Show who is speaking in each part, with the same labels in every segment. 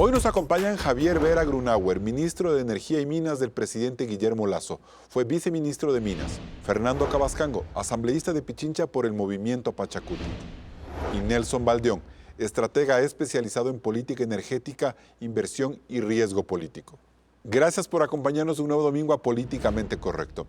Speaker 1: Hoy nos acompañan Javier Vera Grunauer, ministro de Energía y Minas del presidente Guillermo Lasso. Fue viceministro de Minas. Fernando Cabascango, asambleísta de Pichincha por el movimiento Pachacuti. Y Nelson Baldeón, estratega especializado en política energética, inversión y riesgo político. Gracias por acompañarnos un nuevo domingo a Políticamente Correcto.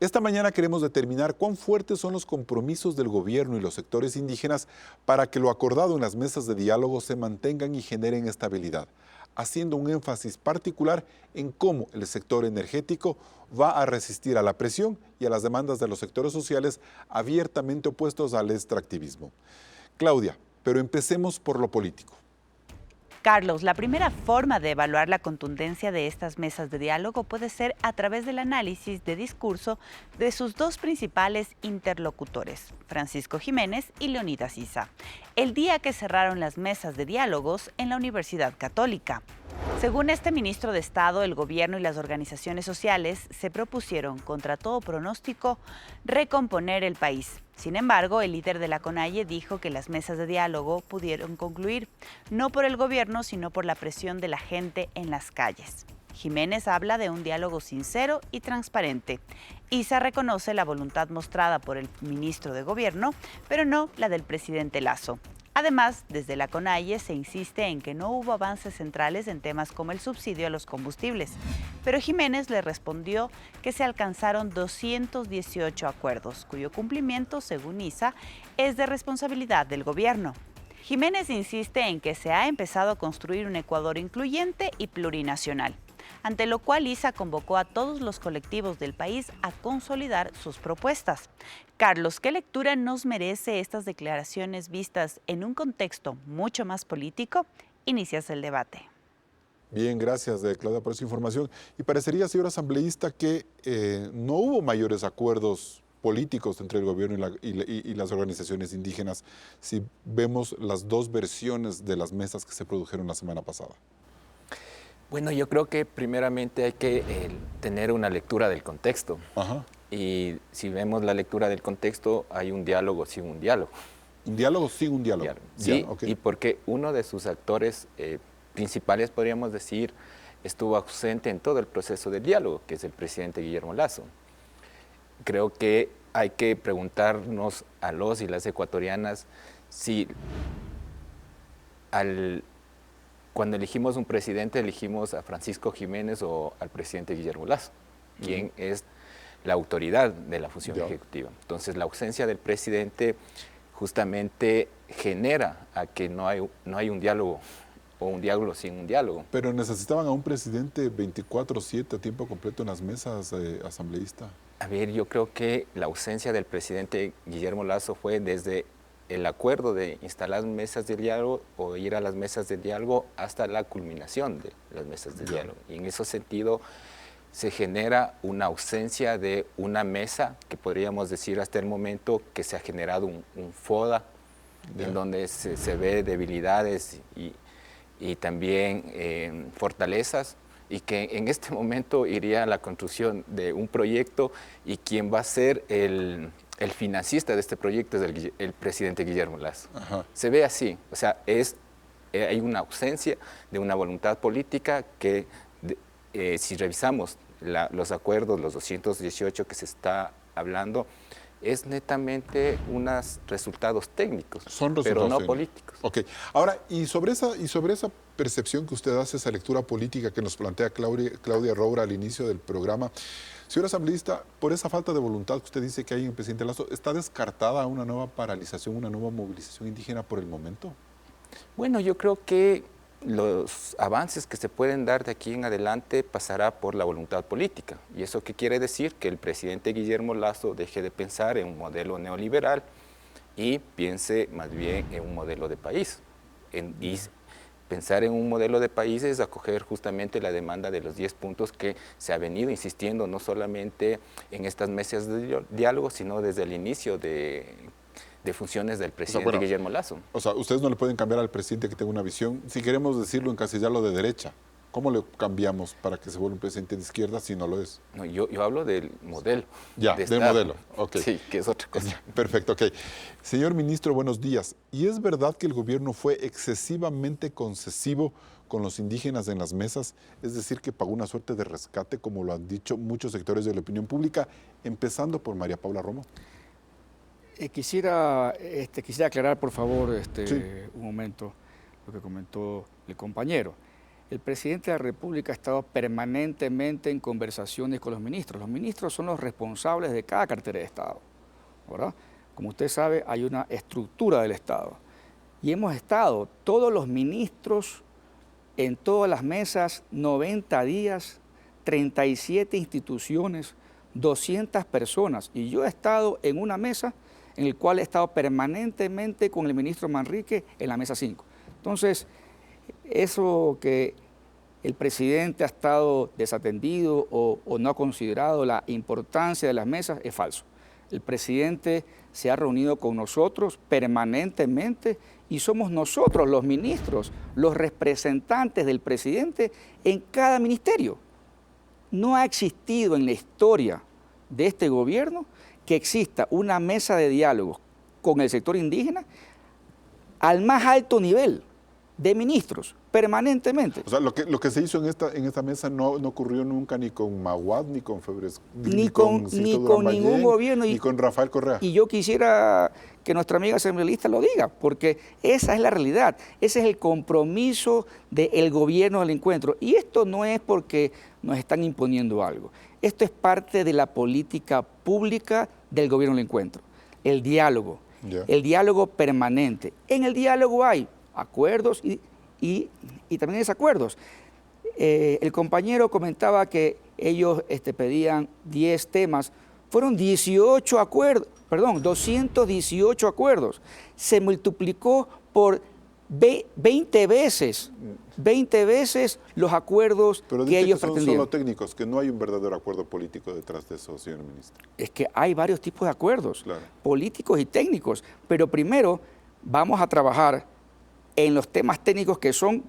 Speaker 1: Esta mañana queremos determinar cuán fuertes son los compromisos del gobierno y los sectores indígenas para que lo acordado en las mesas de diálogo se mantengan y generen estabilidad, haciendo un énfasis particular en cómo el sector energético va a resistir a la presión y a las demandas de los sectores sociales abiertamente opuestos al extractivismo. Claudia, pero empecemos por lo político.
Speaker 2: Carlos, la primera forma de evaluar la contundencia de estas mesas de diálogo puede ser a través del análisis de discurso de sus dos principales interlocutores, Francisco Jiménez y Leonidas Issa, el día que cerraron las mesas de diálogos en la Universidad Católica. Según este ministro de Estado, el gobierno y las organizaciones sociales se propusieron, contra todo pronóstico, recomponer el país. Sin embargo, el líder de la CONAIE dijo que las mesas de diálogo pudieron concluir, no por el gobierno, sino por la presión de la gente en las calles. Jiménez habla de un diálogo sincero y transparente. Issa reconoce la voluntad mostrada por el ministro de Gobierno, pero no la del presidente Lasso. Además, desde la CONAIE se insiste en que no hubo avances centrales en temas como el subsidio a los combustibles, pero Jiménez le respondió que se alcanzaron 218 acuerdos, cuyo cumplimiento, según Issa, es de responsabilidad del gobierno. Jiménez insiste en que se ha empezado a construir un Ecuador incluyente y plurinacional, ante lo cual Issa convocó a todos los colectivos del país a consolidar sus propuestas. Carlos, ¿qué lectura nos merece estas declaraciones vistas en un contexto mucho más político? Inicias el debate.
Speaker 1: Bien, gracias, Claudia, por esa información. Y parecería, señor asambleísta, que no hubo mayores acuerdos políticos entre el gobierno y las organizaciones indígenas si vemos las dos versiones de las mesas que se produjeron la semana pasada.
Speaker 3: Bueno, yo creo que primeramente hay que tener una lectura del contexto.
Speaker 1: Ajá.
Speaker 3: Y si vemos la lectura del contexto, hay un diálogo sin un diálogo.
Speaker 1: ¿Un diálogo sin un diálogo?
Speaker 3: Sí,
Speaker 1: ya, okay.
Speaker 3: Y porque uno de sus actores principales, podríamos decir, estuvo ausente en todo el proceso de diálogo, que es el presidente Guillermo Lasso. Creo que hay que preguntarnos a los y las ecuatorianas si cuando elegimos un presidente, elegimos a Francisco Jiménez o al presidente Guillermo Lasso, quien es la autoridad de la función ejecutiva. Entonces, la ausencia del presidente justamente genera a que no hay un diálogo o un diálogo sin un diálogo.
Speaker 1: Pero necesitaban a un presidente 24/7 a tiempo completo en las mesas, asambleísta.
Speaker 3: A ver, yo creo que la ausencia del presidente Guillermo Lasso fue desde el acuerdo de instalar mesas de diálogo o ir a las mesas de diálogo hasta la culminación de las mesas de diálogo. Y en ese sentido se genera una ausencia de una mesa que podríamos decir hasta el momento que se ha generado un FODA en donde se ve debilidades y también fortalezas, y que en este momento iría a la construcción de un proyecto y quien va a ser el financista de este proyecto es el presidente Guillermo Lasso.
Speaker 1: Ajá.
Speaker 3: Se ve así, o sea, hay una ausencia de una voluntad política que si revisamos los acuerdos, los 218 que se está hablando, es netamente unos resultados técnicos,
Speaker 1: Son resultados
Speaker 3: pero no
Speaker 1: técnicos.
Speaker 3: políticos.
Speaker 1: Ok. Ahora, y sobre esa percepción que usted hace, esa lectura política que nos plantea Claudia Roura al inicio del programa, señor asambleísta, por esa falta de voluntad que usted dice que hay en el presidente Lasso, ¿está descartada una nueva paralización, una nueva movilización indígena por el momento?
Speaker 3: Bueno, yo creo que los avances que se pueden dar de aquí en adelante pasará por la voluntad política. ¿Y eso qué quiere decir? Que el presidente Guillermo Lasso deje de pensar en un modelo neoliberal y piense más bien en un modelo de país. Y pensar en un modelo de país es acoger justamente la demanda de los 10 puntos que se ha venido insistiendo no solamente en estas mesas de diálogo, sino desde el inicio de funciones del presidente Guillermo Lasso.
Speaker 1: O sea, ustedes no le pueden cambiar al presidente que tenga una visión, si queremos decirlo, encasillarlo de derecha. ¿Cómo le cambiamos para que se vuelva un presidente de izquierda si no lo es?
Speaker 3: No, yo hablo del modelo.
Speaker 1: Ya, del modelo. Ok.
Speaker 3: Sí, que es otra cosa.
Speaker 1: Perfecto, ok. Señor ministro, buenos días. ¿Y es verdad que el gobierno fue excesivamente concesivo con los indígenas en las mesas? Es decir, que pagó una suerte de rescate, como lo han dicho muchos sectores de la opinión pública, empezando por María Paula Romo.
Speaker 4: Quisiera aclarar, por favor,
Speaker 1: Sí.
Speaker 4: un momento lo que comentó el compañero. El presidente de la República ha estado permanentemente en conversaciones con los ministros. Los ministros son los responsables de cada cartera de Estado, ¿verdad? Como usted sabe, hay una estructura del Estado. Y hemos estado, todos los ministros, en todas las mesas, 90 días, 37 instituciones, 200 personas. Y yo he estado en una mesa en la cual he estado permanentemente con el ministro Manrique en la mesa 5. Entonces, eso que el presidente ha estado desatendido o no ha considerado la importancia de las mesas es falso. El presidente se ha reunido con nosotros permanentemente y somos nosotros los ministros, los representantes del presidente en cada ministerio. No ha existido en la historia de este gobierno que exista una mesa de diálogo con el sector indígena al más alto nivel de ministros, permanentemente.
Speaker 1: O sea, lo que se hizo en esta mesa no ocurrió nunca ni con Maguad, ni con Febres,
Speaker 4: ni con ningún gobierno.
Speaker 1: Ni con Rafael Correa.
Speaker 4: Y yo quisiera que nuestra amiga asambleísta lo diga, porque esa es la realidad, ese es el compromiso del gobierno del encuentro. Y esto no es porque nos están imponiendo algo, esto es parte de la política pública del gobierno del encuentro, el diálogo, el diálogo permanente. En el diálogo hay acuerdos y también desacuerdos. El compañero comentaba que ellos pedían 10 temas, fueron 18 acuerdos, perdón, 218 acuerdos. Se multiplicó por 20 veces los acuerdos que ellos pretendían.
Speaker 1: Son solo técnicos, que no hay un verdadero acuerdo político detrás de eso, señor ministro.
Speaker 4: Es que hay varios tipos de acuerdos,
Speaker 1: claro,
Speaker 4: políticos y técnicos, pero primero vamos a trabajar en los temas técnicos que son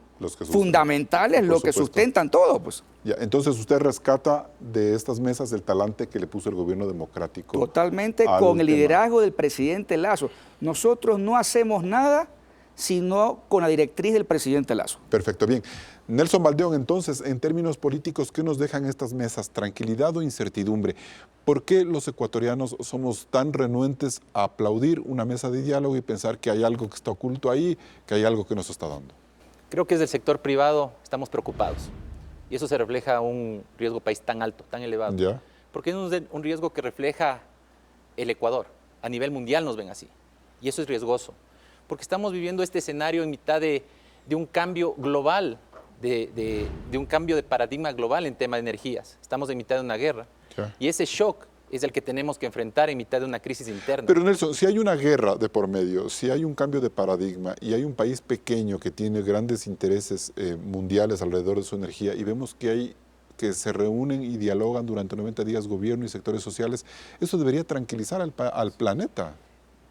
Speaker 4: fundamentales, lo que sustentan todo. Pues.
Speaker 1: Ya, entonces usted rescata de estas mesas el talante que le puso el gobierno democrático.
Speaker 4: Totalmente con el liderazgo del presidente Lasso. Nosotros no hacemos nada sino con la directriz del presidente Lasso.
Speaker 1: Perfecto, bien. Nelson Valdeón, entonces, en términos políticos, ¿qué nos dejan estas mesas? ¿Tranquilidad o incertidumbre? ¿Por qué los ecuatorianos somos tan renuentes a aplaudir una mesa de diálogo y pensar que hay algo que está oculto ahí, que hay algo que nos está dando?
Speaker 5: Creo que desde el sector privado estamos preocupados y eso se refleja un riesgo país tan alto, tan elevado.
Speaker 1: ¿Ya?
Speaker 5: Porque es un riesgo que refleja el Ecuador. A nivel mundial nos ven así y eso es riesgoso. Porque estamos viviendo este escenario en mitad de un cambio global, de un cambio de paradigma global en tema de energías. Estamos en mitad de una guerra y ese shock es el que tenemos que enfrentar en mitad de una crisis interna.
Speaker 1: Pero Nelson, si hay una guerra de por medio, si hay un cambio de paradigma y hay un país pequeño que tiene grandes intereses mundiales alrededor de su energía y vemos que se reúnen y dialogan durante 90 días gobierno y sectores sociales, eso debería tranquilizar al planeta.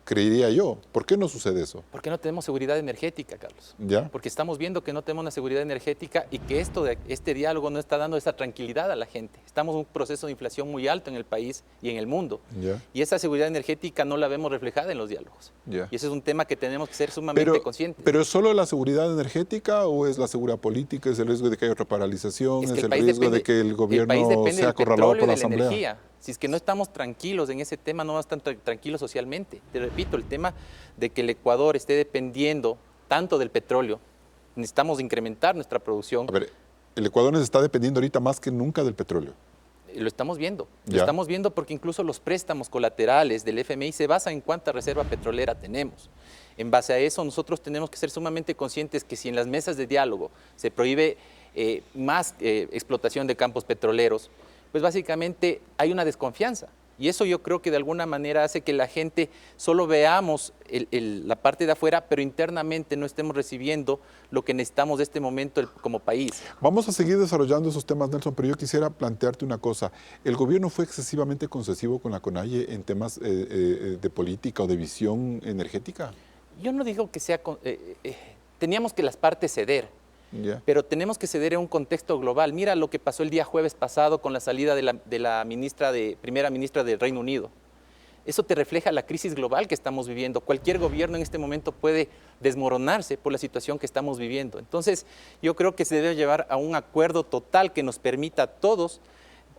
Speaker 1: Creería yo. ¿Por qué no sucede eso?
Speaker 5: Porque no tenemos seguridad energética, Carlos.
Speaker 1: ¿Ya?
Speaker 5: Porque estamos viendo que no tenemos una seguridad energética y que este diálogo no está dando esa tranquilidad a la gente. Estamos en un proceso de inflación muy alto en el país y en el mundo.
Speaker 1: ¿Ya?
Speaker 5: Y esa seguridad energética no la vemos reflejada en los diálogos.
Speaker 1: ¿Ya?
Speaker 5: Y ese es un tema que tenemos que ser sumamente conscientes.
Speaker 1: ¿Pero es solo la seguridad energética o es la seguridad política? ¿Es el riesgo de que haya otra paralización? ¿Es el riesgo de que el gobierno sea acorralado por la Asamblea?
Speaker 5: Energía. Si es que no estamos tranquilos en ese tema, no vamos a estar tranquilos socialmente. Te repito, el tema de que el Ecuador esté dependiendo tanto del petróleo, necesitamos incrementar nuestra producción.
Speaker 1: A ver, el Ecuador está dependiendo ahorita más que nunca del petróleo.
Speaker 5: Lo estamos viendo. Lo estamos viendo porque incluso los préstamos colaterales del FMI se basan en cuánta reserva petrolera tenemos. En base a eso, nosotros tenemos que ser sumamente conscientes que si en las mesas de diálogo se prohíbe más explotación de campos petroleros, pues básicamente hay una desconfianza. Y eso yo creo que de alguna manera hace que la gente solo veamos la parte de afuera, pero internamente no estemos recibiendo lo que necesitamos de este momento como país.
Speaker 1: Vamos a seguir desarrollando esos temas, Nelson, pero yo quisiera plantearte una cosa. ¿El gobierno fue excesivamente concesivo con la CONAIE en temas de política o de visión energética?
Speaker 5: Yo no digo que sea... teníamos que las partes ceder. pero tenemos que ceder en un contexto global. Mira lo que pasó el día jueves pasado con la salida de la primera ministra del Reino Unido. Eso te refleja la crisis global que estamos viviendo. Cualquier gobierno en este momento puede desmoronarse por la situación que estamos viviendo. Entonces, yo creo que se debe llevar a un acuerdo total que nos permita a todos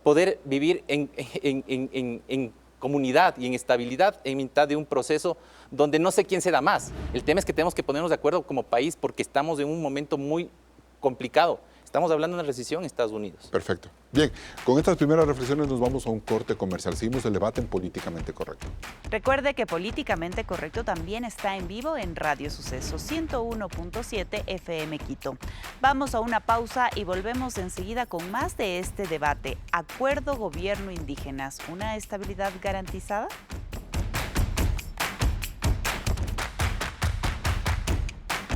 Speaker 5: poder vivir en comunidad y en estabilidad en mitad de un proceso donde no sé quién se da más. El tema es que tenemos que ponernos de acuerdo como país porque estamos en un momento muy complicado. Estamos hablando de una recesión en Estados Unidos.
Speaker 1: Perfecto. Bien, con estas primeras reflexiones nos vamos a un corte comercial. Seguimos el debate en Políticamente Correcto.
Speaker 2: Recuerde que Políticamente Correcto también está en vivo en Radio Suceso 101.7 FM Quito. Vamos a una pausa y volvemos enseguida con más de este debate. ¿Acuerdo gobierno indígenas, una estabilidad garantizada?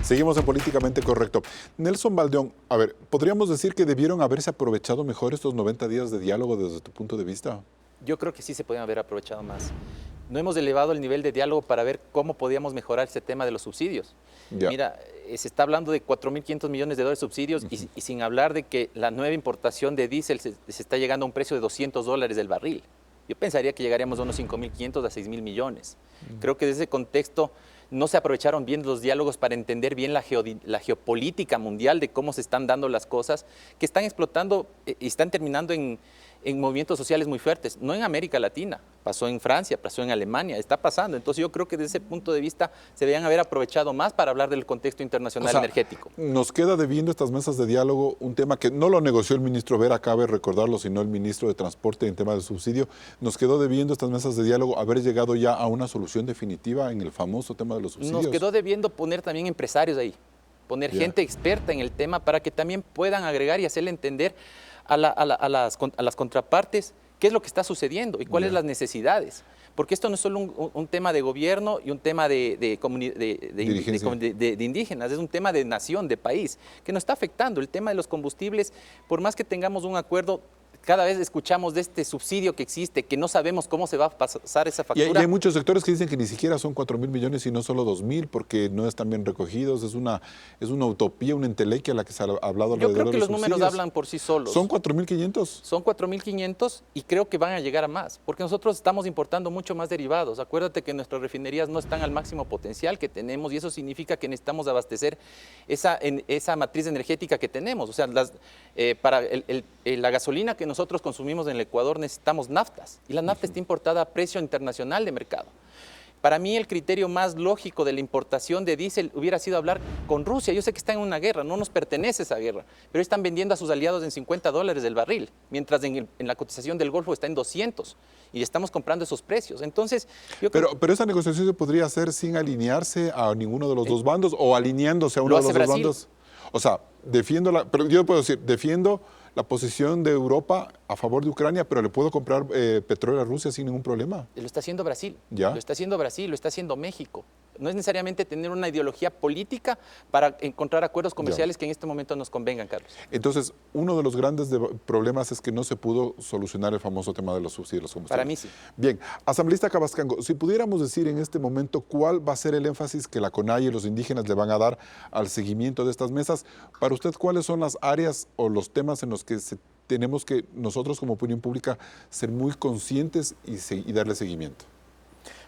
Speaker 1: Seguimos en Políticamente Correcto. Nelson Valdeón, a ver, ¿podríamos decir que debieron haberse aprovechado mejor estos 90 días de diálogo desde tu punto de vista?
Speaker 5: Yo creo que sí se podían haber aprovechado más. No hemos elevado el nivel de diálogo para ver cómo podíamos mejorar ese tema de los subsidios.
Speaker 1: Ya.
Speaker 5: Mira, se está hablando de 4.500 millones de dólares de subsidios y sin hablar de que la nueva importación de diésel se está llegando a un precio de $200 del barril. Yo pensaría que llegaríamos a unos 5.500 a 6.000 millones. Creo que desde ese contexto no se aprovecharon bien los diálogos para entender bien la geopolítica mundial de cómo se están dando las cosas, que están explotando y están terminando en movimientos sociales muy fuertes. No en América Latina, pasó en Francia, pasó en Alemania, está pasando. Entonces yo creo que desde ese punto de vista se deberían haber aprovechado más para hablar del contexto internacional energético.
Speaker 1: Nos queda debiendo estas mesas de diálogo un tema que no lo negoció el ministro Vera, cabe recordarlo, sino el ministro de Transporte en tema del subsidio. Nos quedó debiendo estas mesas de diálogo haber llegado ya a una solución definitiva en el famoso tema de los subsidios.
Speaker 5: Nos quedó debiendo poner también empresarios ahí, poner gente experta en el tema para que también puedan agregar y hacerle entender a las contrapartes qué es lo que está sucediendo y cuáles las necesidades. Porque esto no es solo un tema de gobierno y un tema de indígenas, es un tema de nación, de país, que nos está afectando. El tema de los combustibles, por más que tengamos un acuerdo, cada vez escuchamos de este subsidio que existe, que no sabemos cómo se va a pasar esa factura.
Speaker 1: Y hay muchos sectores que dicen que ni siquiera son 4.000 millones, sino solo 2.000, porque no están bien recogidos. Es una utopía, una entelequia a la que se ha hablado alrededor de los subsidios.
Speaker 5: Yo creo que los números hablan por sí solos.
Speaker 1: ¿Son 4.500?
Speaker 5: Son 4.500 y creo que van a llegar a más, porque nosotros estamos importando mucho más derivados. Acuérdate que nuestras refinerías no están al máximo potencial que tenemos y eso significa que necesitamos abastecer esa matriz energética que tenemos. O sea, para la gasolina que nosotros consumimos en el Ecuador necesitamos naftas y la nafta está importada a precio internacional de mercado. Para mí el criterio más lógico de la importación de diésel hubiera sido hablar con Rusia. Yo sé que está en una guerra, no nos pertenece esa guerra, pero están vendiendo a sus aliados en $50 el barril, mientras en la cotización del Golfo está en 200 y estamos comprando esos precios. Entonces,
Speaker 1: pero esa negociación se podría hacer sin alinearse a ninguno de los dos bandos o alineándose a uno de los dos bandos. O sea, pero yo puedo decir, defiendo la posición de Europa a favor de Ucrania, pero le puedo comprar petróleo a Rusia sin ningún problema.
Speaker 5: Lo está haciendo Brasil,
Speaker 1: ¿Ya?
Speaker 5: Lo está haciendo Brasil, lo está haciendo México. No es necesariamente tener una ideología política para encontrar acuerdos comerciales que en este momento nos convengan, Carlos.
Speaker 1: Entonces, uno de los grandes problemas es que no se pudo solucionar el famoso tema de los subsidios.
Speaker 5: Para mí sí.
Speaker 1: Bien, asambleísta Cabascango, si pudiéramos decir en este momento cuál va a ser el énfasis que la CONAIE y los indígenas le van a dar al seguimiento de estas mesas, para usted, ¿cuáles son las áreas o los temas en los que tenemos que nosotros como opinión pública ser muy conscientes y darle seguimiento?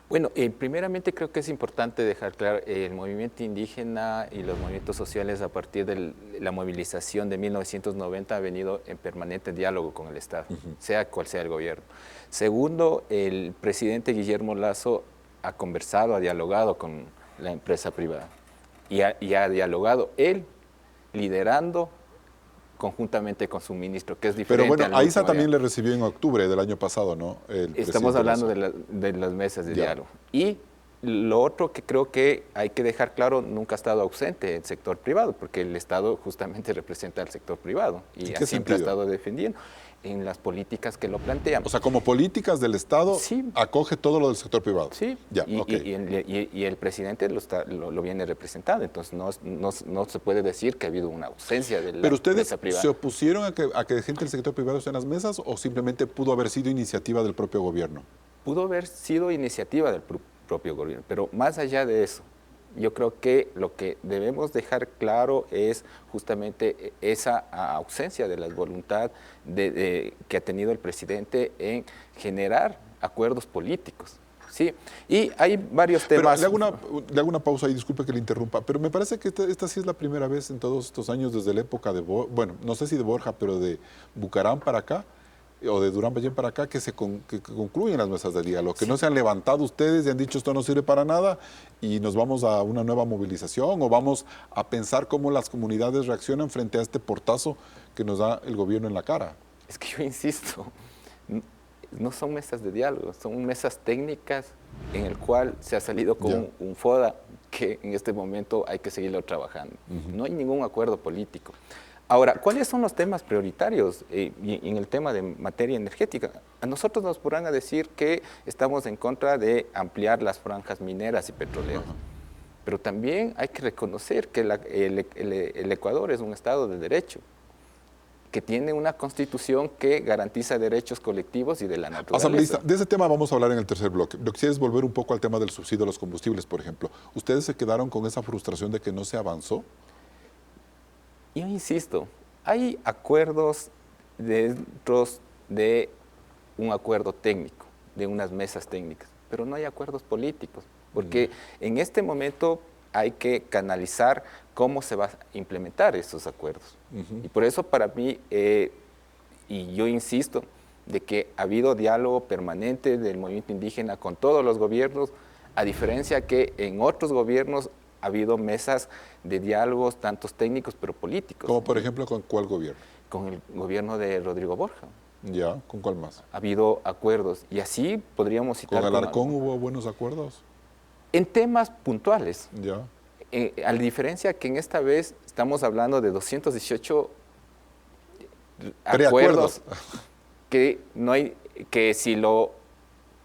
Speaker 3: Bueno, primeramente creo que es importante dejar claro, el movimiento indígena y los movimientos sociales a partir de la movilización de 1990 ha venido en permanente diálogo con el Estado, sea cual sea el gobierno. Segundo, el presidente Guillermo Lasso ha conversado, ha dialogado con la empresa privada y ha dialogado él liderando conjuntamente con su ministro, que es diferente.
Speaker 1: Pero bueno, AISA también le recibió en octubre del año pasado, ¿no?
Speaker 3: Estamos hablando de las mesas de diálogo. Y lo otro que creo que hay que dejar claro, nunca ha estado ausente el sector privado, porque el Estado justamente representa al sector privado y siempre ha estado defendiendo en las políticas que lo plantean.
Speaker 1: O sea, como políticas del Estado,
Speaker 3: sí,
Speaker 1: acoge todo lo del sector privado.
Speaker 3: Sí,
Speaker 1: ya,
Speaker 3: y el presidente lo viene representando, entonces no se puede decir que ha habido una ausencia de la
Speaker 1: ¿Pero ustedes
Speaker 3: mesa privada.
Speaker 1: se opusieron a que gente del sector privado esté en las mesas o simplemente pudo haber sido iniciativa del propio gobierno?
Speaker 3: Pudo haber sido iniciativa del propio gobierno, pero más allá de eso, Yo creo que lo que debemos dejar claro es justamente esa ausencia de la voluntad que ha tenido el presidente en generar acuerdos políticos. Sí, y hay varios temas.
Speaker 1: Pero le hago una pausa y disculpe que le interrumpa, pero me parece que esta sí es la primera vez en todos estos años desde la época de, bueno, no sé si de Borja, pero de Bucaram para acá, o de Durán Ballén para acá, que concluyen las mesas de diálogo, que no se han levantado ustedes y han dicho esto no sirve para nada y nos vamos a una nueva movilización o vamos a pensar cómo las comunidades reaccionan frente a este portazo que nos da el gobierno en la cara.
Speaker 3: Es que yo insisto, no son mesas de diálogo, son mesas técnicas en el cual se ha salido con un FODA que en este momento hay que seguirlo trabajando. No hay ningún acuerdo político. Ahora, ¿cuáles son los temas prioritarios en el tema de materia energética? A nosotros nos podrán decir que estamos en contra de ampliar las franjas mineras y petroleras. Pero también hay que reconocer que el Ecuador es un Estado de derecho, que tiene una constitución que garantiza derechos colectivos y de la naturaleza.
Speaker 1: Asambleísta, de ese tema vamos a hablar en el tercer bloque. Lo que quisiera es volver un poco al tema del subsidio a los combustibles, por ejemplo. ¿Ustedes se quedaron con esa frustración de que no se avanzó?
Speaker 3: Yo insisto, hay acuerdos dentro de un acuerdo técnico, de unas mesas técnicas, pero no hay acuerdos políticos, porque en este momento hay que canalizar cómo se va a implementar esos acuerdos. Y por eso para mí, y yo insisto, de que ha habido diálogo permanente del movimiento indígena con todos los gobiernos, a diferencia que en otros gobiernos ha habido mesas de diálogos, tantos técnicos, pero políticos.
Speaker 1: Como por ejemplo, ¿con cuál gobierno?
Speaker 3: Con el gobierno de Rodrigo Borja.
Speaker 1: Ya, ¿con cuál más?
Speaker 3: Ha habido acuerdos, y así podríamos citar...
Speaker 1: ¿Con Alarcón hubo buenos acuerdos?
Speaker 3: En temas puntuales.
Speaker 1: Ya.
Speaker 3: A la diferencia que en esta vez estamos hablando de 218 acuerdos que, no hay, que si lo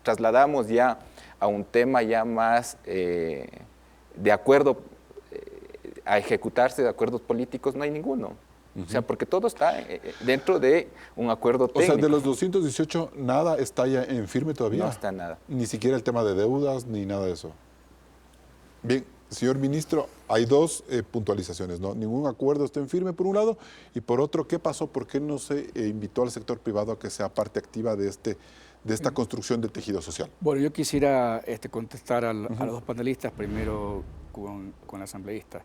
Speaker 3: trasladamos ya a un tema ya más de acuerdo a ejecutarse de acuerdos políticos, no hay ninguno. O sea, porque todo está dentro de un acuerdo técnico.
Speaker 1: O sea, de los 218, ¿nada está ya en firme todavía?
Speaker 3: No está nada.
Speaker 1: Ni siquiera el tema de deudas, ni nada de eso. Bien, señor ministro, hay dos puntualizaciones, ¿no? Ningún acuerdo está en firme, por un lado, y por otro, ¿qué pasó? ¿Por qué no se invitó al sector privado a que sea parte activa de esta construcción del tejido social?
Speaker 4: Bueno, yo quisiera contestar a los dos panelistas, primero con la asambleísta.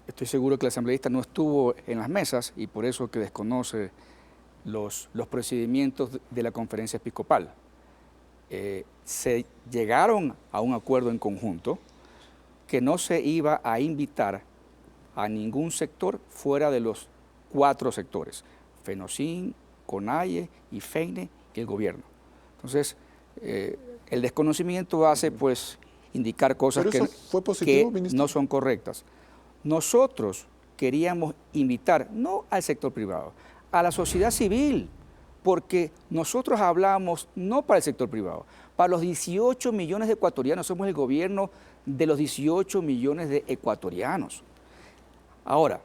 Speaker 4: Estoy seguro que la asambleísta no estuvo en las mesas y por eso que desconoce los procedimientos de la conferencia episcopal. Se llegaron a un acuerdo en conjunto que no se iba a invitar a ningún sector fuera de los 4 sectores, FENOCIN, CONAIE, IFEINE y el gobierno. Entonces, el desconocimiento hace pues indicar cosas que no son correctas. Nosotros queríamos invitar, no al sector privado, a la sociedad civil, porque nosotros hablamos no para el sector privado, para los 18 millones de ecuatorianos, somos el gobierno de los 18 millones de ecuatorianos. Ahora,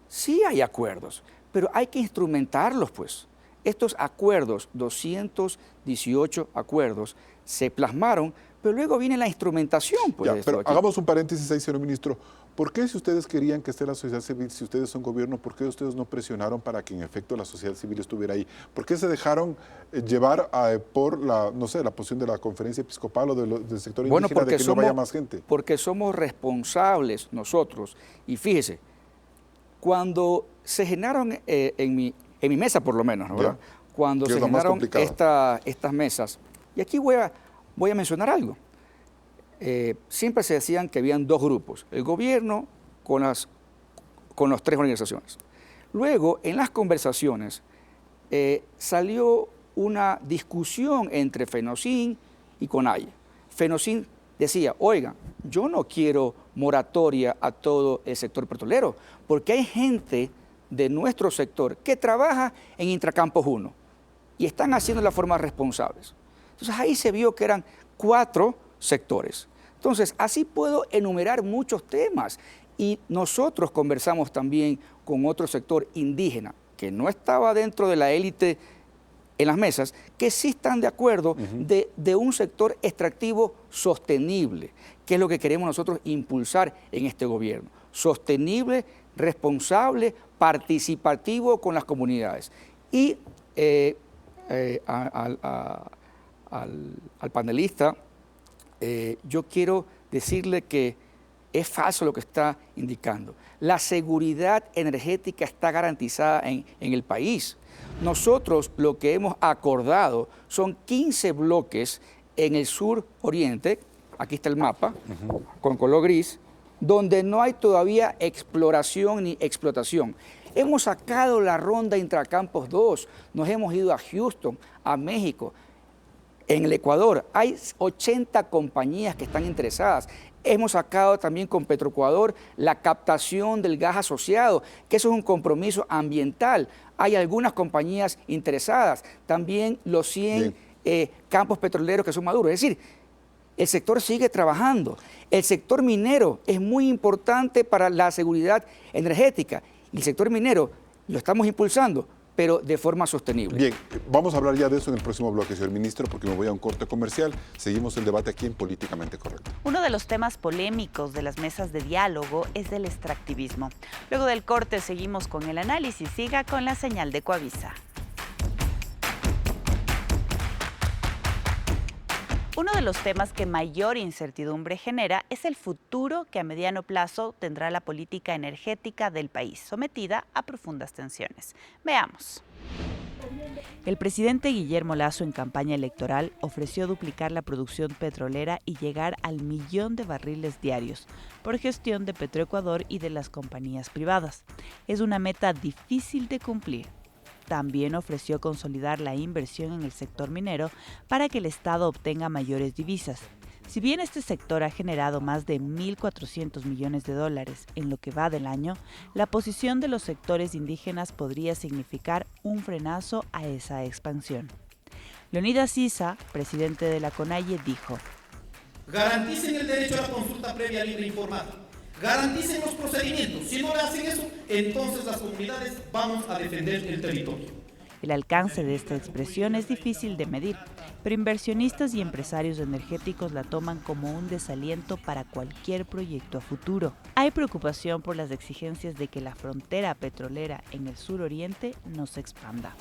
Speaker 4: sí hay acuerdos, pero hay que instrumentarlos, pues. Estos acuerdos, 218 acuerdos, se plasmaron, pero luego viene la instrumentación. Pues,
Speaker 1: ya, pero hagamos un paréntesis ahí, señor ministro. ¿Por qué si ustedes querían que esté la sociedad civil, si ustedes son gobierno, por qué ustedes no presionaron para que en efecto la sociedad civil estuviera ahí? ¿Por qué se dejaron llevar por la posición de la conferencia episcopal o del sector indígena de que no vaya más gente?
Speaker 4: Porque somos responsables nosotros. Y fíjese, cuando se generaron, en mi mesa por lo menos, ¿verdad? Cuando se generaron estas mesas, y aquí voy a mencionar algo. Siempre se decían que habían 2 grupos, el gobierno con las 3 organizaciones. Luego, en las conversaciones, salió una discusión entre FENOCIN y CONAIE. FENOCIN decía, oigan, yo no quiero moratoria a todo el sector petrolero, porque hay gente de nuestro sector que trabaja en Intracampos 1 y están haciendo las formas responsables. Entonces ahí se vio que eran 4 sectores. Entonces, así puedo enumerar muchos temas. Y nosotros conversamos también con otro sector indígena que no estaba dentro de la élite en las mesas que sí están de acuerdo de un sector extractivo sostenible, que es lo que queremos nosotros impulsar en este gobierno. Sostenible, responsable, participativo con las comunidades. Y al panelista, yo quiero decirle que es falso lo que está indicando. La seguridad energética está garantizada en el país. Nosotros lo que hemos acordado son 15 bloques en el sur oriente, aquí está el mapa, con color gris, donde no hay todavía exploración ni explotación. Hemos sacado la ronda Intracampos 2, nos hemos ido a Houston, a México. En el Ecuador hay 80 compañías que están interesadas. Hemos sacado también con Petroecuador la captación del gas asociado, que eso es un compromiso ambiental. Hay algunas compañías interesadas, también los 100 campos petroleros que son maduros. Es decir, el sector sigue trabajando. El sector minero es muy importante para la seguridad energética. Y el sector minero lo estamos impulsando, pero de forma sostenible.
Speaker 1: Bien, vamos a hablar ya de eso en el próximo bloque, señor ministro, porque me voy a un corte comercial. Seguimos el debate aquí en Políticamente Correcto.
Speaker 2: Uno de los temas polémicos de las mesas de diálogo es el extractivismo. Luego del corte seguimos con el análisis. Siga con la señal de Coavisa. Uno de los temas que mayor incertidumbre genera es el futuro que a mediano plazo tendrá la política energética del país, sometida a profundas tensiones. Veamos. El presidente Guillermo Lasso en campaña electoral ofreció duplicar la producción petrolera y llegar al 1.000.000 de barriles diarios por gestión de Petroecuador y de las compañías privadas. Es una meta difícil de cumplir. También ofreció consolidar la inversión en el sector minero para que el Estado obtenga mayores divisas. Si bien este sector ha generado más de 1.400 millones de dólares en lo que va del año, la posición de los sectores indígenas podría significar un frenazo a esa expansión. Leonidas Issa, presidente de la CONAIE, dijo:
Speaker 6: garanticen el derecho a la consulta previa libre e informada. Garanticen los procedimientos. Si no hacen eso, entonces las comunidades vamos a defender el territorio.
Speaker 2: El alcance de esta expresión es difícil de medir, pero inversionistas y empresarios energéticos la toman como un desaliento para cualquier proyecto a futuro. Hay preocupación por las exigencias de que la frontera petrolera en el suroriente no se expanda.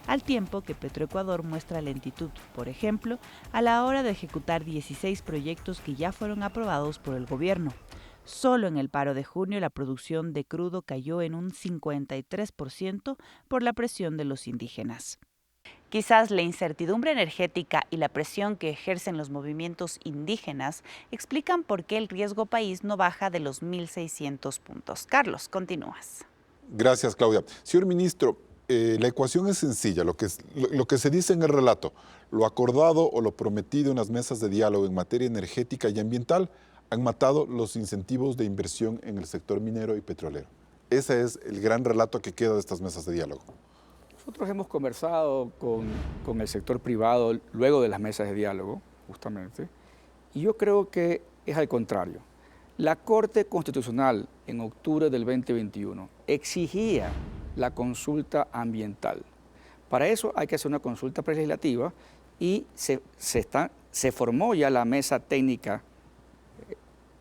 Speaker 2: Al tiempo que Petroecuador muestra lentitud, por ejemplo, a la hora de ejecutar 16 proyectos que ya fueron aprobados por el gobierno. Solo en el paro de junio la producción de crudo cayó en un 53% por la presión de los indígenas. Quizás la incertidumbre energética y la presión que ejercen los movimientos indígenas explican por qué el riesgo país no baja de los 1.600 puntos. Carlos, continúas.
Speaker 1: Gracias, Claudia. Señor ministro, la ecuación es sencilla. Lo que se dice en el relato, lo acordado o lo prometido en las mesas de diálogo en materia energética y ambiental han matado los incentivos de inversión en el sector minero y petrolero. Ese es el gran relato que queda de estas mesas de diálogo.
Speaker 4: Nosotros hemos conversado con el sector privado luego de las mesas de diálogo, justamente, y yo creo que es al contrario. La Corte Constitucional en octubre del 2021 exigía la consulta ambiental. Para eso hay que hacer una consulta prelegislativa y se formó ya la mesa técnica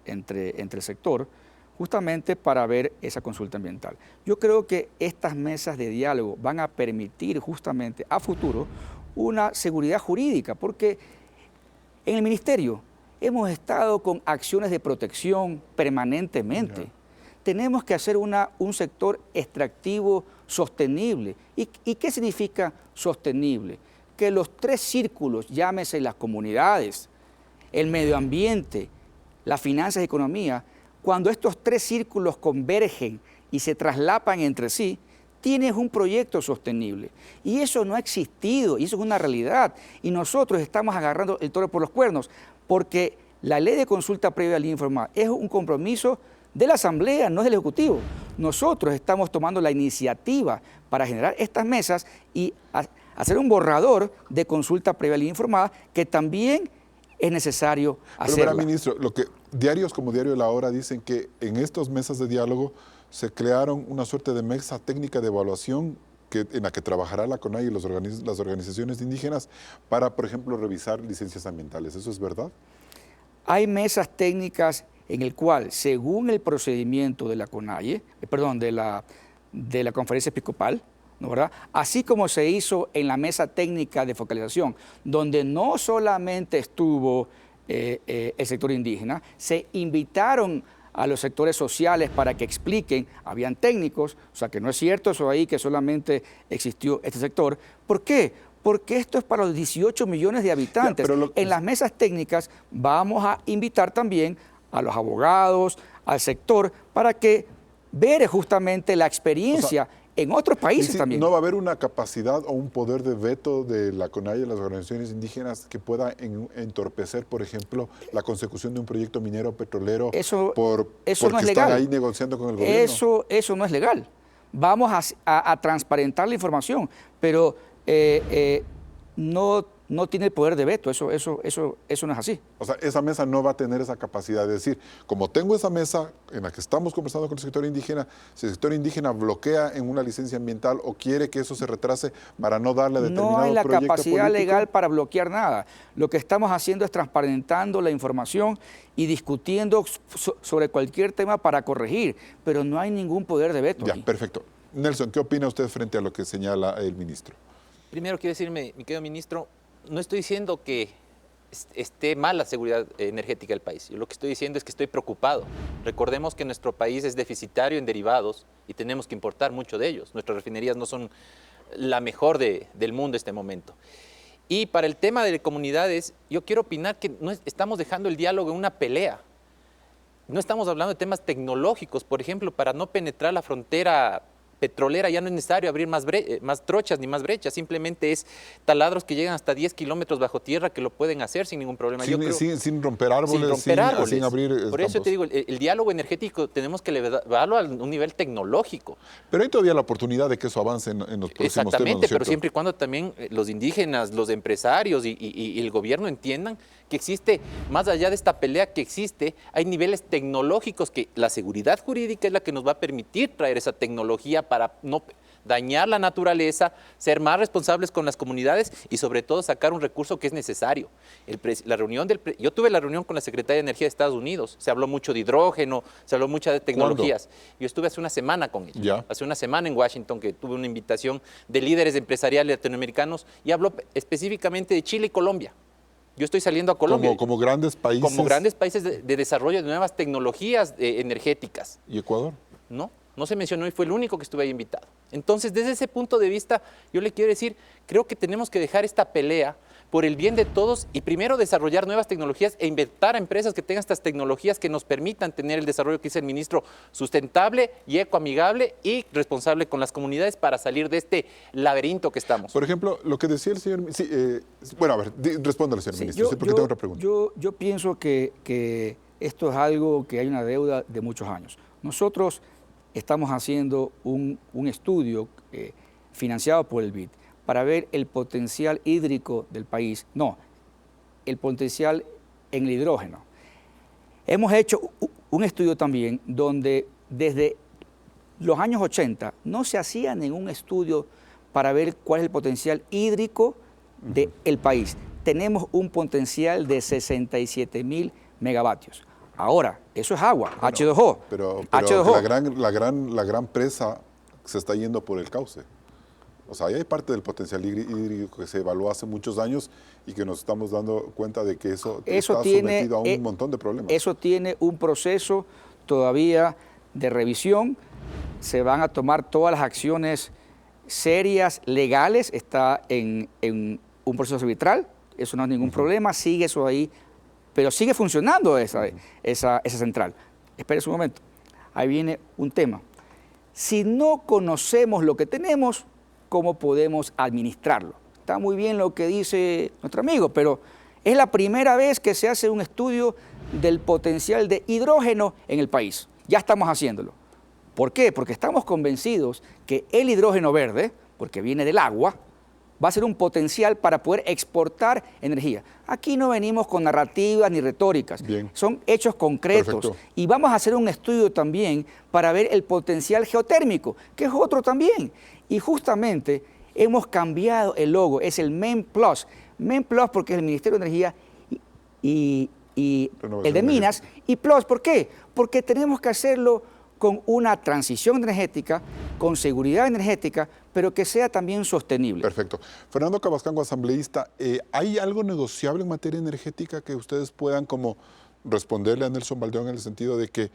Speaker 4: entre el sector, justamente para ver esa consulta ambiental. Yo creo que estas mesas de diálogo van a permitir justamente a futuro una seguridad jurídica, porque en el ministerio hemos estado con acciones de protección permanentemente. No. Tenemos que hacer un sector extractivo sostenible. ¿Y qué significa sostenible? Que los 3 círculos, llámese las comunidades, el medio ambiente, las finanzas y economía, cuando estos 3 círculos convergen y se traslapan entre sí, tienes un proyecto sostenible. Y eso no ha existido, y eso es una realidad. Y nosotros estamos agarrando el toro por los cuernos, porque la ley de consulta previa libre e informada es un compromiso de la Asamblea, no es del Ejecutivo. Nosotros estamos tomando la iniciativa para generar estas mesas y hacer un borrador de consulta previa libre e informada que también es necesario hacerla.
Speaker 1: Pero, ministro, diarios como Diario de la Hora dicen que en estas mesas de diálogo se crearon una suerte de mesa técnica de evaluación en la que trabajará la CONAIE y las organizaciones indígenas para, por ejemplo, revisar licencias ambientales. ¿Eso es verdad?
Speaker 4: Hay mesas técnicas en el cual, según el procedimiento de la CONAIE, de la Conferencia Episcopal, ¿no, verdad? Así como se hizo en la mesa técnica de focalización, donde no solamente estuvo el sector indígena, se invitaron a los sectores sociales para que expliquen, habían técnicos, o sea que no es cierto eso ahí que solamente existió este sector. ¿Por qué? Porque esto es para los 18 millones de habitantes. En las mesas técnicas vamos a invitar también a los abogados, al sector, para que ver justamente la experiencia en otros países también.
Speaker 1: ¿No va a haber una capacidad o un poder de veto de la CONAIE y las organizaciones indígenas que pueda entorpecer, por ejemplo, la consecución de un proyecto minero petrolero porque
Speaker 4: no es legal.
Speaker 1: Están ahí negociando con el gobierno?
Speaker 4: Eso no es legal. Vamos a transparentar la información, pero no tiene el poder de veto, eso no es así.
Speaker 1: O sea, esa mesa no va a tener esa capacidad de decir, como tengo esa mesa en la que estamos conversando con el sector indígena, si el sector indígena bloquea en una licencia ambiental o quiere que eso se retrase para no darle determinado proyecto político.
Speaker 4: No hay la capacidad legal para bloquear nada. Lo que estamos haciendo es transparentando la información y discutiendo sobre cualquier tema para corregir, pero no hay ningún poder de veto.
Speaker 1: Ya,
Speaker 4: aquí.
Speaker 1: Perfecto. Nelson, ¿qué opina usted frente a lo que señala el ministro?
Speaker 5: Primero quiero decirme, mi querido ministro, no estoy diciendo que esté mal la seguridad energética del país. Yo lo que estoy diciendo es que estoy preocupado. Recordemos que nuestro país es deficitario en derivados y tenemos que importar mucho de ellos. Nuestras refinerías no son la mejor del mundo en este momento. Y para el tema de comunidades, yo quiero opinar que no estamos dejando el diálogo en una pelea. No estamos hablando de temas tecnológicos. Por ejemplo, para no penetrar la frontera petrolera ya no es necesario abrir más trochas ni más brechas, simplemente es taladros que llegan hasta 10 kilómetros bajo tierra que lo pueden hacer sin ningún problema.
Speaker 1: Sin romper árboles, sin abrir
Speaker 5: Por eso te digo, el diálogo energético tenemos que elevarlo a un nivel tecnológico.
Speaker 1: Pero hay todavía la oportunidad de que eso avance en los próximos temas.
Speaker 5: Exactamente, pero siempre y cuando también los indígenas, los empresarios y el gobierno entiendan que existe, más allá de esta pelea que existe, hay niveles tecnológicos que la seguridad jurídica es la que nos va a permitir traer esa tecnología para no dañar la naturaleza, ser más responsables con las comunidades y sobre todo sacar un recurso que es necesario. Yo tuve la reunión con la Secretaría de Energía de Estados Unidos, se habló mucho de hidrógeno, se habló mucho de tecnologías. ¿Cuándo? Yo estuve hace una semana con ellos, hace una semana en Washington, que tuve una invitación de líderes empresariales latinoamericanos y habló específicamente de Chile y Colombia. Yo estoy saliendo a Colombia.
Speaker 1: Como grandes países.
Speaker 5: Como grandes países de desarrollo de nuevas tecnologías energéticas.
Speaker 1: ¿Y Ecuador?
Speaker 5: No se mencionó y fue el único que estuve ahí invitado. Entonces, desde ese punto de vista, yo le quiero decir, creo que tenemos que dejar esta pelea por el bien de todos y primero desarrollar nuevas tecnologías e inventar a empresas que tengan estas tecnologías que nos permitan tener el desarrollo que dice el ministro, sustentable y ecoamigable y responsable con las comunidades para salir de este laberinto que estamos.
Speaker 1: Por ejemplo, lo que decía el señor... bueno, a ver, respóndale, señor ministro, porque tengo otra pregunta.
Speaker 4: Yo pienso que esto es algo que hay una deuda de muchos años. Nosotros estamos haciendo un estudio financiado por el BID para ver el potencial hídrico del país, el potencial en el hidrógeno. Hemos hecho un estudio también donde desde los años 80 no se hacía ningún estudio para ver cuál es el potencial hídrico del país. Tenemos un potencial de 67.000 megavatios. Ahora, eso es agua, H2O.
Speaker 1: Pero
Speaker 4: H2O.
Speaker 1: la gran presa se está yendo por el cauce. O sea, ahí hay parte del potencial hídrico que se evaluó hace muchos años y que nos estamos dando cuenta de que eso está sometido a un montón de problemas.
Speaker 4: Eso tiene un proceso todavía de revisión. Se van a tomar todas las acciones serias, legales. Está en un proceso arbitral. Eso no es ningún problema. Sigue eso ahí. Pero sigue funcionando esa central. Espérese un momento. Ahí viene un tema. Si no conocemos lo que tenemos, ¿cómo podemos administrarlo? Está muy bien lo que dice nuestro amigo, pero es la primera vez que se hace un estudio del potencial de hidrógeno en el país. Ya estamos haciéndolo. ¿Por qué? Porque estamos convencidos que el hidrógeno verde, porque viene del agua, va a ser un potencial para poder exportar energía. Aquí no venimos con narrativas ni retóricas, son hechos concretos. Perfecto. Y vamos a hacer un estudio también para ver el potencial geotérmico, que es otro también. Y justamente hemos cambiado el logo, es el MEN Plus. MEN Plus porque es el Ministerio de Energía y el de Minas. Y Plus, ¿por qué? Porque tenemos que hacerlo con una transición energética, con seguridad energética, pero que sea también sostenible.
Speaker 1: Perfecto. Fernando Cabascango, asambleísta, ¿hay algo negociable en materia energética que ustedes puedan como responderle a Nelson Valdeón en el sentido de que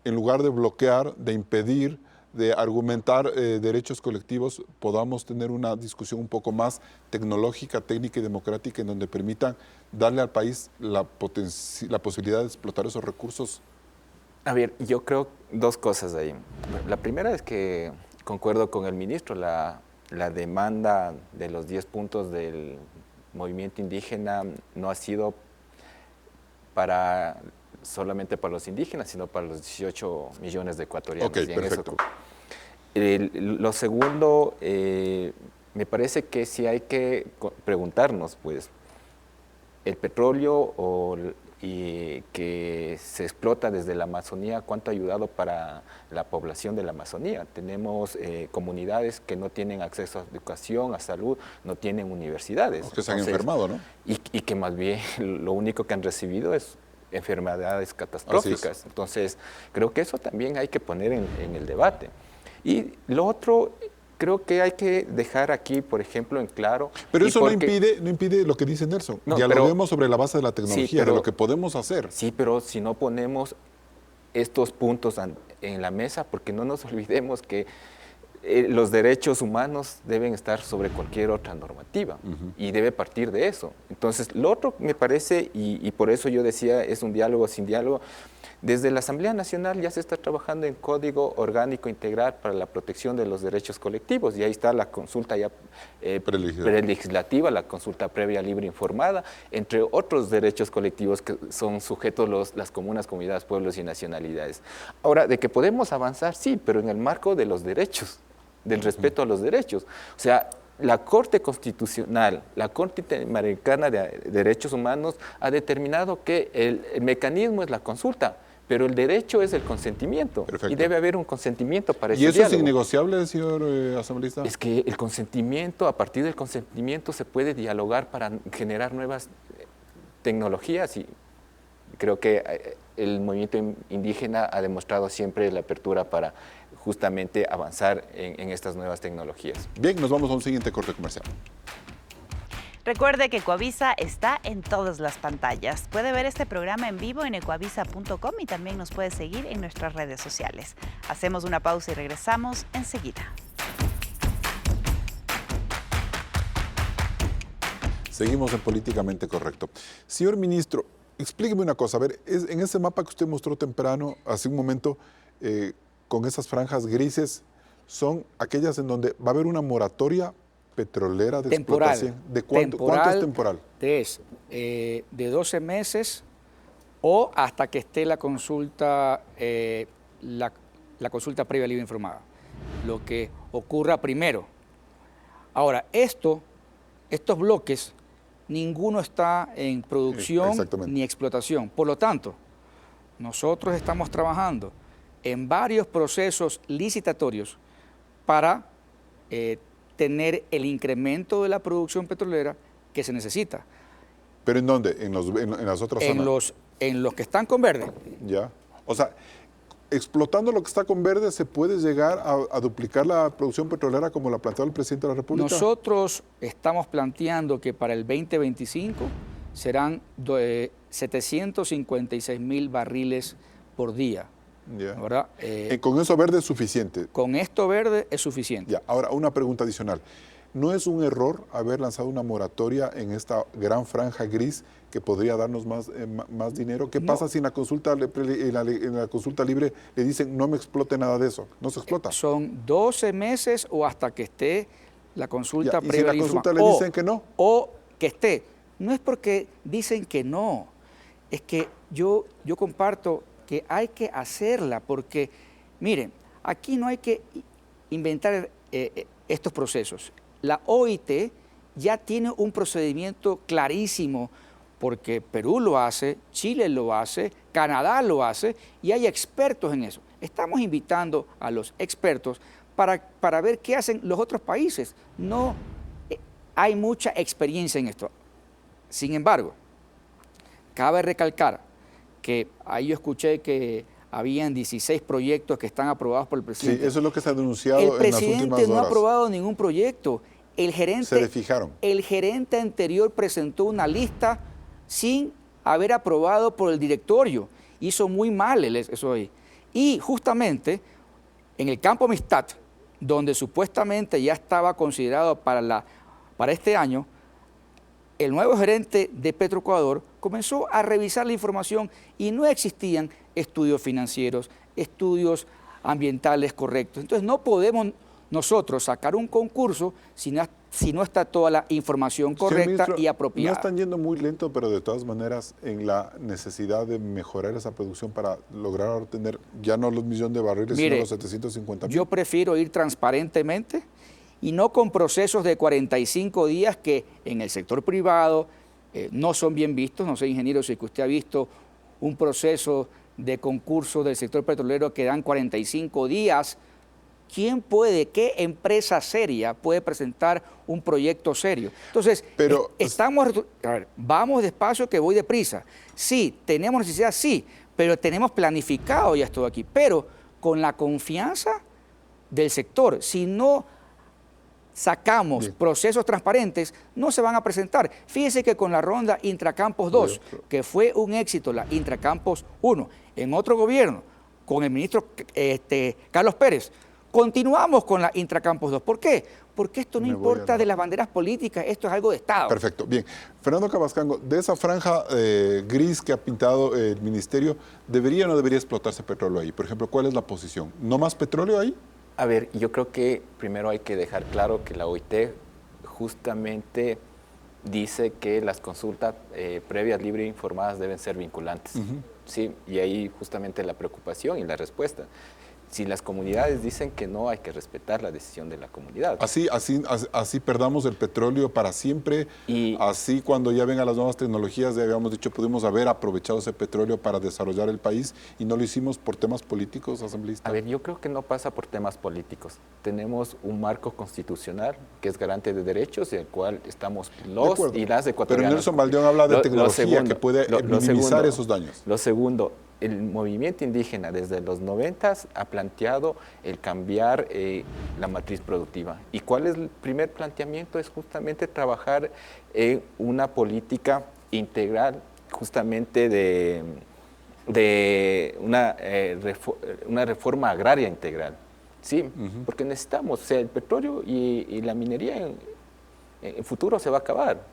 Speaker 1: en lugar de bloquear, de impedir, de argumentar derechos colectivos, podamos tener una discusión un poco más tecnológica, técnica y democrática en donde permitan darle al país la posibilidad de explotar esos recursos?
Speaker 3: A ver, yo creo dos cosas ahí. La primera es que concuerdo con el ministro, la demanda de los 10 puntos del movimiento indígena no ha sido solamente para los indígenas, sino para los 18 millones de ecuatorianos.
Speaker 1: Ok, perfecto.
Speaker 3: Lo segundo, me parece que sí hay que preguntarnos, pues, el petróleo que se explota desde la Amazonía, ¿cuánto ha ayudado para la población de la Amazonía? Tenemos comunidades que no tienen acceso a educación, a salud, no tienen universidades.
Speaker 1: Que se han enfermado, ¿no?
Speaker 3: Y que más bien lo único que han recibido es enfermedades catastróficas. Entonces, creo que eso también hay que poner en el debate. Y lo otro, creo que hay que dejar aquí, por ejemplo, en claro...
Speaker 1: Pero eso no impide lo que dice Nelson.
Speaker 3: No,
Speaker 1: Dialoguemos sobre la base de la tecnología,
Speaker 3: sí, pero,
Speaker 1: de lo que podemos hacer.
Speaker 3: Sí, pero si no ponemos estos puntos en la mesa, porque no nos olvidemos que los derechos humanos deben estar sobre cualquier otra normativa y debe partir de eso. Entonces, lo otro me parece, y por eso yo decía, es un diálogo sin diálogo. Desde la Asamblea Nacional ya se está trabajando en Código Orgánico Integral para la Protección de los Derechos Colectivos, y ahí está la consulta ya prelegislativa, la consulta previa libre informada, entre otros derechos colectivos que son sujetos las comunas, comunidades, pueblos y nacionalidades. Ahora, de que podemos avanzar, sí, pero en el marco de los derechos, del respeto a los derechos. O sea, la Corte Constitucional, la Corte Interamericana de Derechos Humanos ha determinado que el mecanismo es la consulta, pero el derecho es el consentimiento.
Speaker 1: Perfecto.
Speaker 3: Y debe haber un consentimiento para ese
Speaker 1: diálogo. ¿Y eso es innegociable, señor asambleísta?
Speaker 3: Es que el consentimiento, a partir del consentimiento se puede dialogar para generar nuevas tecnologías, y creo que el movimiento indígena ha demostrado siempre la apertura para justamente avanzar en estas nuevas tecnologías.
Speaker 1: Bien, nos vamos a un siguiente corte comercial.
Speaker 2: Recuerde que Ecuavisa está en todas las pantallas. Puede ver este programa en vivo en ecuavisa.com y también nos puede seguir en nuestras redes sociales. Hacemos una pausa y regresamos enseguida.
Speaker 1: Seguimos en Políticamente Correcto. Señor ministro, explíqueme una cosa. A ver, en ese mapa que usted mostró temprano, hace un momento, con esas franjas grises, son aquellas en donde va a haber una moratoria petrolera de explotación. ¿De cuánto es temporal?
Speaker 4: De 12 meses o hasta que esté la consulta, la consulta previa libre informada. Lo que ocurra primero. Ahora, estos bloques, ninguno está en producción ni explotación. Por lo tanto, nosotros estamos trabajando en varios procesos licitatorios para tener el incremento de la producción petrolera que se necesita.
Speaker 1: ¿Pero en dónde? ¿En las otras zonas?
Speaker 4: En los que están con verde.
Speaker 1: Ya. O sea, explotando lo que está con verde, ¿se puede llegar a duplicar la producción petrolera como la planteó el presidente de la República?
Speaker 4: Nosotros estamos planteando que para el 2025 serán 756.000 barriles por día.
Speaker 1: Yeah.
Speaker 4: ¿Verdad?
Speaker 1: ¿Con eso verde es suficiente?
Speaker 4: Con esto verde es suficiente.
Speaker 1: Ya. Ahora, una pregunta adicional. ¿No es un error haber lanzado una moratoria en esta gran franja gris que podría darnos más dinero? ¿Qué pasa si en la consulta libre le dicen no me explote nada de eso? ¿No se explota?
Speaker 4: Son 12 meses o hasta que esté la consulta previa.
Speaker 1: ¿Y si la consulta le dicen que no?
Speaker 4: O que esté. No es porque dicen que no. Es que yo comparto que hay que hacerla porque, miren, aquí no hay que inventar estos procesos. La OIT ya tiene un procedimiento clarísimo porque Perú lo hace, Chile lo hace, Canadá lo hace y hay expertos en eso. Estamos invitando a los expertos para ver qué hacen los otros países. No hay mucha experiencia en esto. Sin embargo, cabe recalcar que ahí yo escuché que habían 16 proyectos que están aprobados por el presidente.
Speaker 1: Sí, eso es lo que se ha denunciado
Speaker 4: el
Speaker 1: en las últimas horas.
Speaker 4: El presidente no ha aprobado ningún proyecto.
Speaker 1: Se le fijaron.
Speaker 4: El gerente anterior presentó una lista sin haber aprobado por el directorio. Hizo muy mal eso ahí. Y justamente en el campo Amistad, donde supuestamente ya estaba considerado para este año, el nuevo gerente de Petroecuador comenzó a revisar la información y no existían estudios financieros, estudios ambientales correctos. Entonces no podemos nosotros sacar un concurso si no está toda la información correcta y apropiada.
Speaker 1: No están yendo muy lento, pero de todas maneras en la necesidad de mejorar esa producción para lograr obtener ya no los 1 millón de barriles, sino los 750,000.
Speaker 4: Yo prefiero ir transparentemente y no con procesos de 45 días que en el sector privado no son bien vistos. No sé, ingeniero, si usted ha visto un proceso de concurso del sector petrolero que dan 45 días. ¿Qué empresa seria puede presentar un proyecto serio? Entonces, vamos despacio que voy deprisa. Sí, tenemos necesidad, sí, pero tenemos planificado ya esto aquí. Pero con la confianza del sector, si no sacamos procesos transparentes, no se van a presentar. Fíjese que con la ronda Intracampos 2, que fue un éxito, la Intracampos 1, en otro gobierno, con el ministro Carlos Pérez, continuamos con la Intracampos 2. ¿Por qué? Porque esto no importa de las banderas políticas, esto es algo de Estado.
Speaker 1: Perfecto. Bien. Fernando Cabascango, de esa franja gris que ha pintado el ministerio, ¿debería o no debería explotarse petróleo ahí? Por ejemplo, ¿cuál es la posición? ¿No más petróleo ahí?
Speaker 3: A ver, yo creo que primero hay que dejar claro que la OIT justamente dice que las consultas previas, libres e informadas deben ser vinculantes. Sí, y ahí justamente la preocupación y la respuesta. Si las comunidades dicen que no, hay que respetar la decisión de la comunidad.
Speaker 1: Así perdamos el petróleo para siempre. Y así cuando ya vengan las nuevas tecnologías, ya habíamos dicho, pudimos haber aprovechado ese petróleo para desarrollar el país y no lo hicimos por temas políticos, asambleísta.
Speaker 3: A ver, yo creo que no pasa por temas políticos. Tenemos un marco constitucional que es garante de derechos y el cual estamos los y las ecuatorianos.
Speaker 1: Pero Nelson Baldeón habla de tecnología que puede minimizar esos daños.
Speaker 3: Lo segundo, el movimiento indígena desde los 90 ha planteado el cambiar la matriz productiva. ¿Y cuál es el primer planteamiento? Es justamente trabajar en una política integral, justamente de una reforma agraria integral. Sí, porque necesitamos, o sea, el petróleo y la minería en futuro se va a acabar.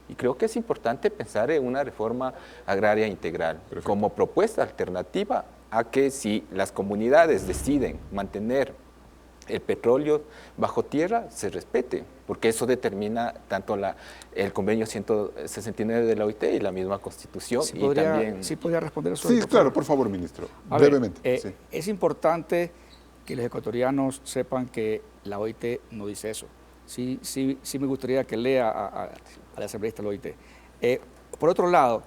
Speaker 3: Y creo que es importante pensar en una reforma agraria integral como propuesta alternativa a que si las comunidades deciden mantener el petróleo bajo tierra, se respete, porque eso determina tanto el convenio 169 de la OIT y la misma Constitución.
Speaker 4: ¿Sí podría responder eso?
Speaker 1: Sí, claro, por favor, ministro, brevemente.
Speaker 4: Es importante que los ecuatorianos sepan que la OIT no dice eso. Sí me gustaría que lea al asambleísta de la OIT. Por otro lado,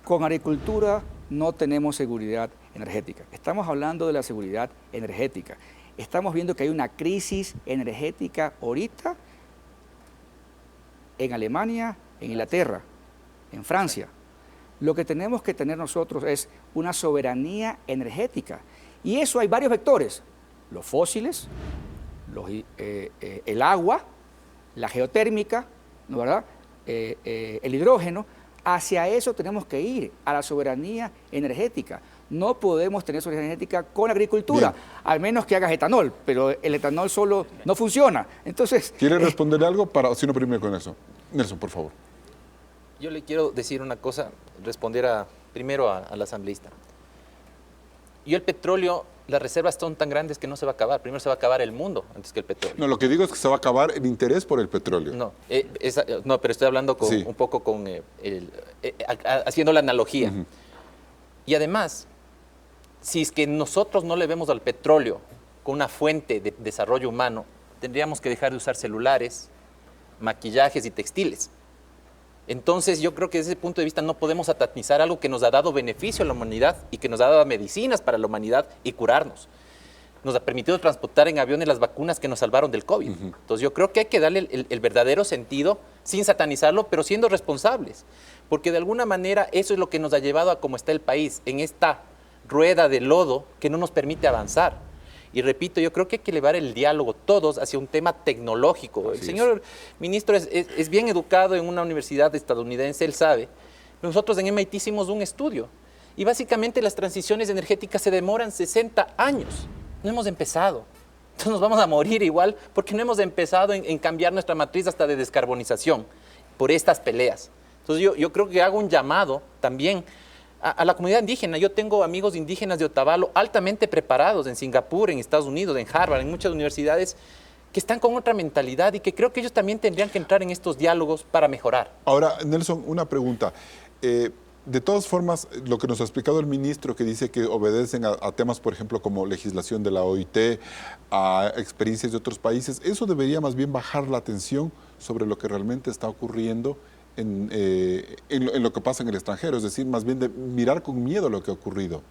Speaker 4: con agricultura no tenemos seguridad energética. Estamos hablando de la seguridad energética. Estamos viendo que hay una crisis energética ahorita en Alemania, en Inglaterra, en Francia. Lo que tenemos que tener nosotros es una soberanía energética. Y eso hay varios vectores. Los fósiles, el agua, la geotérmica, ¿no, verdad? El hidrógeno. Hacia eso tenemos que ir, a la soberanía energética. No podemos tener soberanía energética con agricultura, bien, al menos que hagas etanol, pero el etanol solo no funciona. Entonces,
Speaker 1: ¿quiere responder algo para, si no, primero con eso? Nelson, por favor.
Speaker 5: Yo le quiero decir una cosa, responder primero al asambleísta. Y el petróleo, las reservas son tan grandes que no se va a acabar. Primero se va a acabar el mundo antes que el petróleo.
Speaker 1: No, lo que digo es que se va a acabar el interés por el petróleo.
Speaker 5: No, pero estoy hablando un poco con haciendo la analogía. Y además, si es que nosotros no le vemos al petróleo como una fuente de desarrollo humano, tendríamos que dejar de usar celulares, maquillajes y textiles. Entonces yo creo que desde ese punto de vista no podemos satanizar algo que nos ha dado beneficio a la humanidad y que nos ha dado medicinas para la humanidad y curarnos. nos ha permitido transportar en aviones las vacunas que nos salvaron del COVID. Entonces yo creo que hay que darle el verdadero sentido, sin satanizarlo, pero siendo responsables. Porque de alguna manera eso es lo que nos ha llevado a cómo está el país, en esta rueda de lodo que no nos permite avanzar. Y repito, yo creo que hay que elevar el diálogo todos hacia un tema tecnológico. El señor ministro es bien educado en una universidad estadounidense, él sabe. Nosotros en MIT hicimos un estudio y básicamente las transiciones energéticas se demoran 60 años. No hemos empezado. Entonces nos vamos a morir igual porque no hemos empezado en cambiar nuestra matriz hasta de descarbonización por estas peleas. Entonces yo creo que hago un llamado también a la comunidad indígena. Yo tengo amigos indígenas de Otavalo altamente preparados en Singapur, en Estados Unidos, en Harvard, en muchas universidades que están con otra mentalidad y que creo que ellos también tendrían que entrar en estos diálogos para mejorar.
Speaker 1: Ahora, Nelson, una pregunta. De todas formas, lo que nos ha explicado el ministro, que dice que obedecen a temas, por ejemplo, como legislación de la OIT, a experiencias de otros países, eso debería más bien bajar la atención sobre lo que realmente está ocurriendo en lo que pasa en el extranjero, es decir, más bien de mirar con miedo lo que ha ocurrido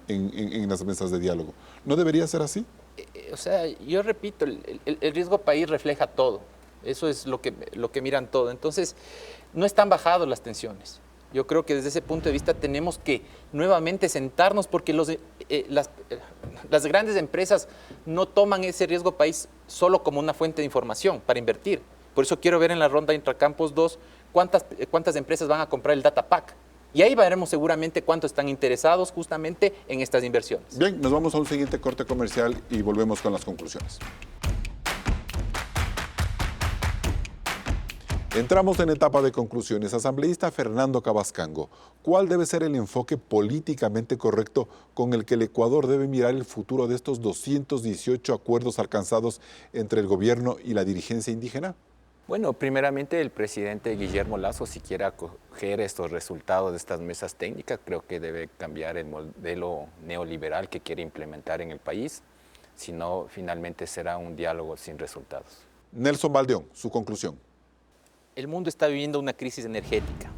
Speaker 1: en las mesas de diálogo. ¿No debería ser así?
Speaker 5: O sea, yo repito, el riesgo país refleja todo. Eso es lo que miran todo. Entonces, no están bajadas las tensiones. Yo creo que desde ese punto de vista tenemos que nuevamente sentarnos porque las grandes empresas no toman ese riesgo país solo como una fuente de información para invertir. Por eso quiero ver en la ronda Intracampos 2 cuántas empresas van a comprar el Data Pack. Y ahí veremos seguramente cuántos están interesados justamente en estas inversiones.
Speaker 1: Bien, nos vamos a un siguiente corte comercial y volvemos con las conclusiones. Entramos en etapa de conclusiones. Asambleísta Fernando Cabascango, ¿cuál debe ser el enfoque políticamente correcto con el que el Ecuador debe mirar el futuro de estos 218 acuerdos alcanzados entre el gobierno y la dirigencia indígena?
Speaker 3: Bueno, primeramente el presidente Guillermo Lasso, si quiere acoger estos resultados de estas mesas técnicas, creo que debe cambiar el modelo neoliberal que quiere implementar en el país, si no, finalmente será un diálogo sin resultados.
Speaker 1: Nelson Baldeón, su conclusión.
Speaker 5: El mundo está viviendo una crisis energética.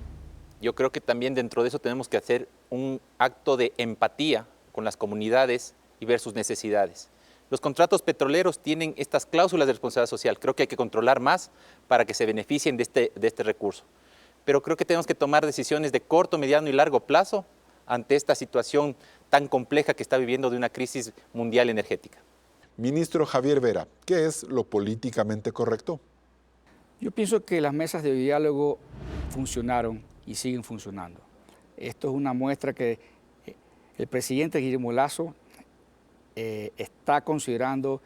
Speaker 5: Yo creo que también dentro de eso tenemos que hacer un acto de empatía con las comunidades y ver sus necesidades. Los contratos petroleros tienen estas cláusulas de responsabilidad social. Creo que hay que controlar más para que se beneficien de este recurso. Pero creo que tenemos que tomar decisiones de corto, mediano y largo plazo ante esta situación tan compleja que está viviendo de una crisis mundial energética.
Speaker 1: Ministro Javier Vera, ¿qué es lo políticamente correcto?
Speaker 4: Yo pienso que las mesas de diálogo funcionaron y siguen funcionando. Esto es una muestra que el presidente Guillermo Lasso está considerando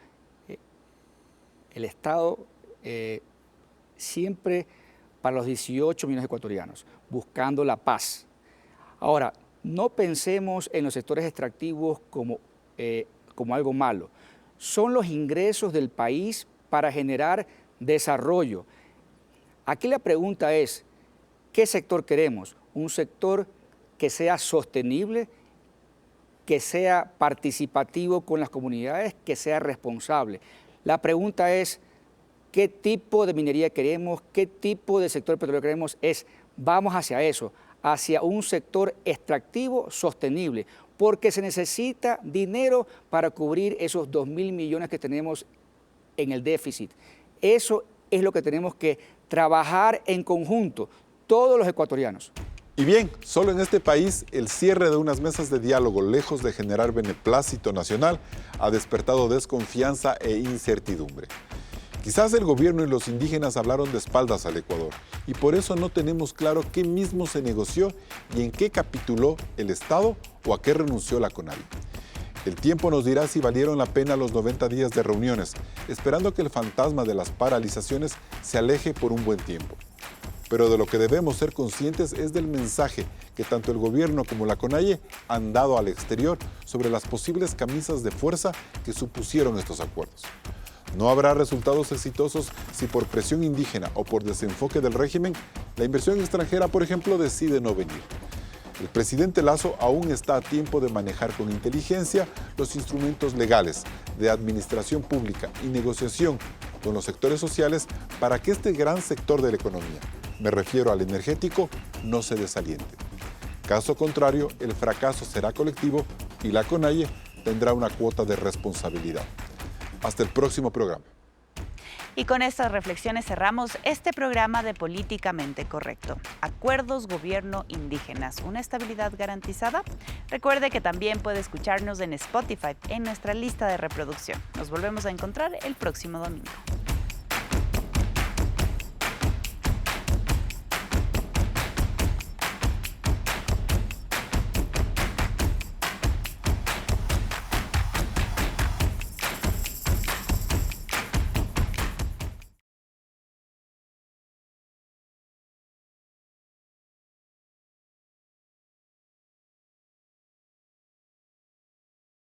Speaker 4: el Estado siempre para los 18 millones de ecuatorianos, buscando la paz. Ahora, no pensemos en los sectores extractivos como algo malo. Son los ingresos del país para generar desarrollo. Aquí la pregunta es, ¿qué sector queremos? ¿Un sector que sea sostenible, que sea participativo con las comunidades, que sea responsable? La pregunta es, ¿qué tipo de minería queremos? ¿Qué tipo de sector petrolero queremos? Vamos hacia eso, hacia un sector extractivo sostenible, porque se necesita dinero para cubrir esos 2.000 millones que tenemos en el déficit. Eso es lo que tenemos que trabajar en conjunto, todos los ecuatorianos.
Speaker 1: Y bien, solo en este país el cierre de unas mesas de diálogo, lejos de generar beneplácito nacional, ha despertado desconfianza e incertidumbre. Quizás el gobierno y los indígenas hablaron de espaldas al Ecuador y por eso no tenemos claro qué mismo se negoció y en qué capituló el Estado o a qué renunció la CONAIE. El tiempo nos dirá si valieron la pena los 90 días de reuniones, esperando que el fantasma de las paralizaciones se aleje por un buen tiempo. Pero de lo que debemos ser conscientes es del mensaje que tanto el gobierno como la CONAIE han dado al exterior sobre las posibles camisas de fuerza que supusieron estos acuerdos. No habrá resultados exitosos si por presión indígena o por desenfoque del régimen, la inversión extranjera, por ejemplo, decide no venir. El presidente Lasso aún está a tiempo de manejar con inteligencia los instrumentos legales de administración pública y negociación con los sectores sociales para que este gran sector de la economía, me refiero al energético, no se desaliente. Caso contrario, el fracaso será colectivo y la CONAIE tendrá una cuota de responsabilidad. Hasta el próximo programa.
Speaker 2: Y con estas reflexiones cerramos este programa de Políticamente Correcto. Acuerdos Gobierno Indígenas, ¿una estabilidad garantizada? Recuerde que también puede escucharnos en Spotify, en nuestra lista de reproducción. Nos volvemos a encontrar el próximo domingo.